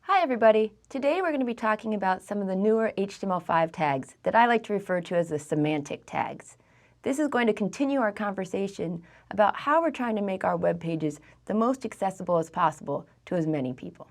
Hi everybody! Today we're going to be talking about some of the newer HTML5 tags that I like to refer to as the semantic tags. This is going to continue our conversation about how we're trying to make our web pages the most accessible as possible to as many people.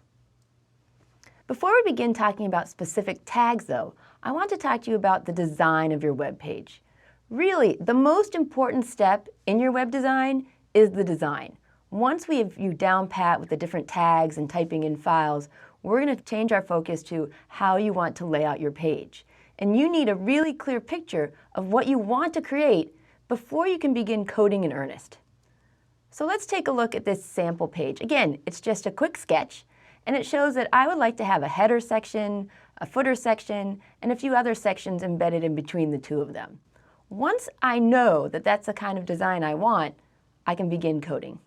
Before we begin talking about specific tags though, I want to talk to you about the design of your web page. Really, the most important step in your web design is the design. Once we have you down pat with the different tags and typing in files, we're going to change our focus to how you want to lay out your page. And you need a really clear picture of what you want to create before you can begin coding in earnest. So let's take a look at this sample page. Again, it's just a quick sketch, and it shows that I would like to have a header section, a footer section, and a few other sections embedded in between the two of them. Once I know that that's the kind of design I want, I can begin coding.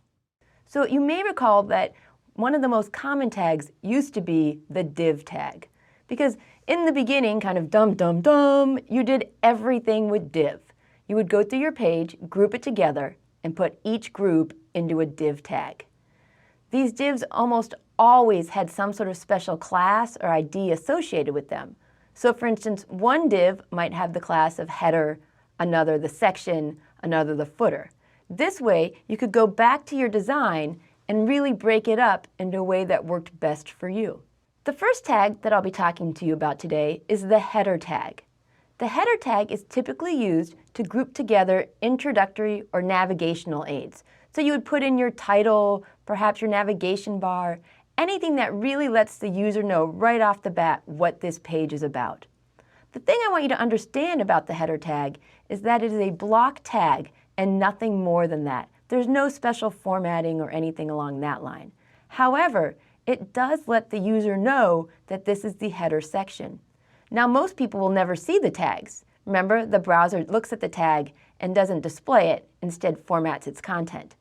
So you may recall that one of the most common tags used to be the div tag, because in the beginning, kind of dum, you did everything with div. You would go through your page, group it together, and put each group into a div tag. These divs almost always had some sort of special class or ID associated with them. So for instance, one div might have the class of header, another the section, another the footer. This way, you could go back to your design and really break it up into a way that worked best for you. The first tag that I'll be talking to you about today is the header tag. The header tag is typically used to group together introductory or navigational aids. So you would put in your title, perhaps your navigation bar, anything that really lets the user know right off the bat what this page is about. The thing I want you to understand about the header tag is that it is a block tag and nothing more than that. There's no special formatting or anything along that line. However, it does let the user know that this is the header section. Now, most people will never see the tags. Remember, the browser looks at the tag and doesn't display it, instead formats its content.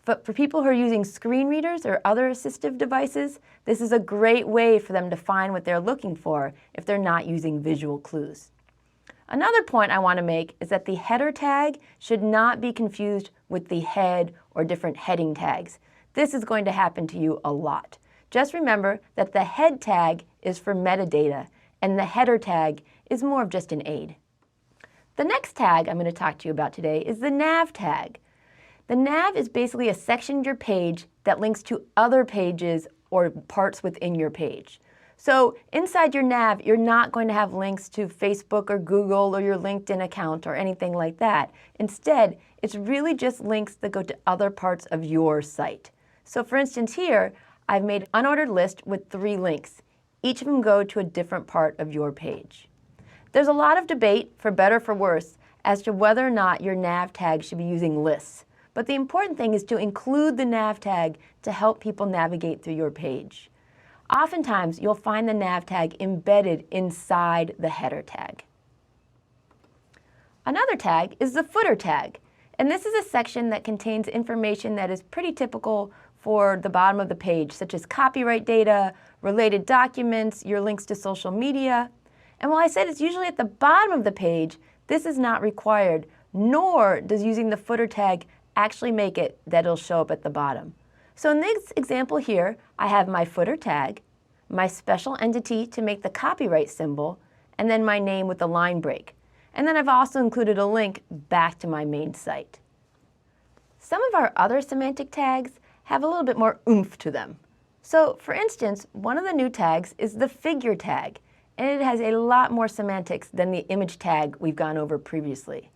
But for people who are using screen readers or other assistive devices, this is a great way for them to find what they're looking for if they're not using visual clues. Another point I want to make is that the header tag should not be confused with the head or different heading tags. This is going to happen to you a lot. Just remember that the head tag is for metadata and the header tag is more of just an aid. The next tag I'm going to talk to you about today is the nav tag. The nav is basically a section of your page that links to other pages or parts within your page. So inside your nav, you're not going to have links to Facebook or Google or your LinkedIn account or anything like that. Instead, it's really just links that go to other parts of your site. So for instance here, I've made an unordered list with 3 links. Each of them go to a different part of your page. There's a lot of debate, for better or for worse, as to whether or not your nav tag should be using lists. But the important thing is to include the nav tag to help people navigate through your page. Oftentimes, you'll find the nav tag embedded inside the header tag. Another tag is the footer tag, and this is a section that contains information that is pretty typical for the bottom of the page, such as copyright data, related documents, your links to social media. And while I said it's usually at the bottom of the page, this is not required, nor does using the footer tag actually make it that it'll show up at the bottom. So in this example here, I have my footer tag, my special entity to make the copyright symbol, and then my name with the line break. And then I've also included a link back to my main site. Some of our other semantic tags have a little bit more oomph to them. So for instance, one of the new tags is the figure tag, and it has a lot more semantics than the image tag we've gone over previously.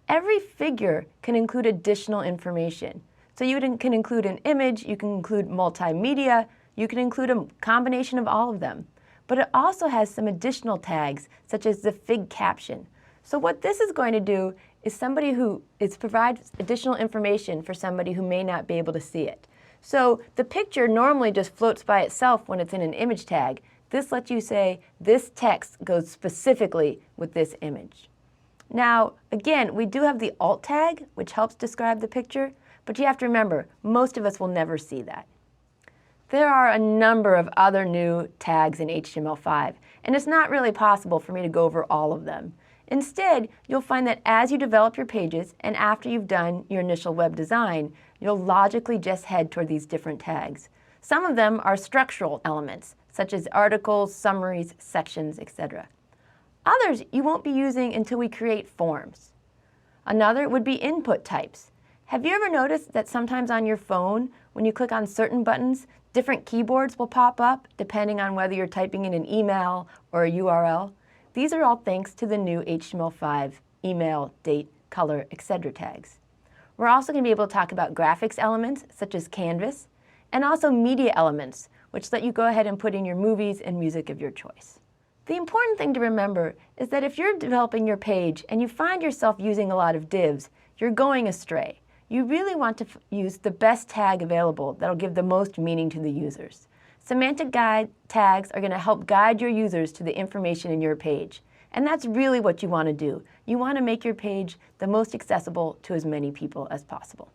Every figure can include additional information. So you can include an image, you can include multimedia, you can include a combination of all of them. But it also has some additional tags, such as the fig caption. So what this is going to do is provides additional information for somebody who may not be able to see it. So the picture normally just floats by itself when it's in an image tag. This lets you say, this text goes specifically with this image. Now, again, we do have the alt tag, which helps describe the picture. But you have to remember, most of us will never see that. There are a number of other new tags in HTML5, and it's not really possible for me to go over all of them. Instead, you'll find that as you develop your pages and after you've done your initial web design, you'll logically just head toward these different tags. Some of them are structural elements, such as articles, summaries, sections, etc. Others you won't be using until we create forms. Another would be input types. Have you ever noticed that sometimes on your phone, when you click on certain buttons, different keyboards will pop up depending on whether you're typing in an email or a URL? These are all thanks to the new HTML5 email, date, color, etc. tags. We're also going to be able to talk about graphics elements such as canvas, and also media elements, which let you go ahead and put in your movies and music of your choice. The important thing to remember is that if you're developing your page and you find yourself using a lot of divs, you're going astray. You really want to use the best tag available that'll give the most meaning to the users. Semantic tags are going to help guide your users to the information in your page. And that's really what you want to do. You want to make your page the most accessible to as many people as possible.